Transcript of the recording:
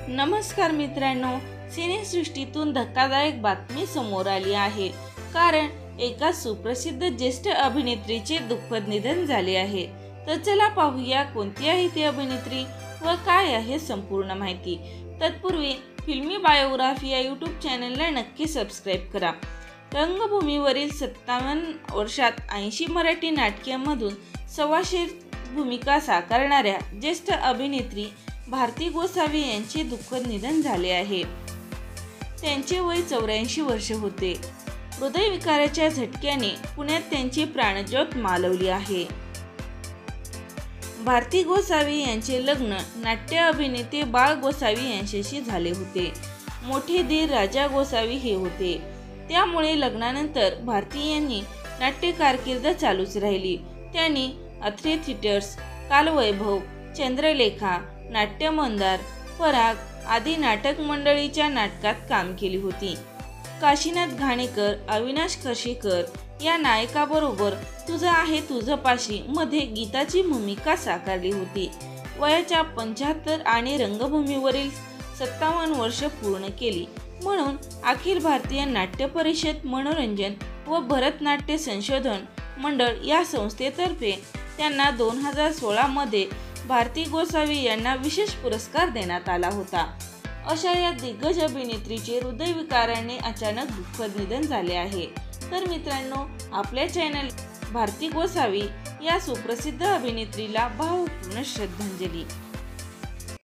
नमस्कार मित्रांनो, सिनेसृष्टीतून धक्कादायक बातमी समोर आली आहे। कारण एका सुप्रसिद्ध ज्येष्ठ अभिनेत्रीचे दुःखद निधन झाले आहे। तर चला पाहूया कोणती आहे ती अभिनेत्री व काय आहे संपूर्ण माहिती। तत्पूर्वी फिल्मी बायोग्राफी या यूट्यूब चॅनलला नक्की सबस्क्राइब करा। रंगभूमीवरील 57 वर्षात 80 मराठी नाटकांमधून 125 भूमिका साकारणाऱ्या ज्येष्ठ अभिनेत्री भारती गोसावी यांचे दुःखद निधन झाले आहे। त्यांचे वय 84 वर्ष होते। हृदयविकाराच्या झटक्याने पुण्यात त्यांची प्राणज्योत मालवली आहे। भारती गोसावी यांचे लग्न नाट्य अभिनेते बाळ गोसावी यांच्याशी झाले होते। मोठे दीर राजा गोसावी हे होते। त्यामुळे लग्नानंतर भारती यांनी नाट्य कारकीर्द चालूच राहिली। त्यांनी अथ्रे थिएटर्स, कालवैभव, चंद्रलेखा, नाट्य मंदार, पराग आदी नाटक मंडळीच्या नाटकात काम केली होती। काशीनाथ घाणेकर, अविनाश खर्शीकर या नायकाबरोबर तुझं आहे तुझं पाशी मध्ये गीताची भूमिका साकारली होती। वयाच्या 75 आणि रंगभूमीवरील 57 वर्ष पूर्ण केली म्हणून अखिल भारतीय नाट्य परिषद मनोरंजन व भरतनाट्य संशोधन मंडळ या संस्थेतर्फे त्यांना 2016 मध्ये भारती गोसावी यांना विशेष पुरस्कार देण्यात आला होता। अशा या दिग्गज अभिनेत्रीचे हृदयविकाराने अचानक दुःखद निधन झाले आहे। तर मित्रांनो, आपल्या चॅनल भारती गोसावी या सुप्रसिद्ध अभिनेत्रीला भावपूर्ण श्रद्धांजली।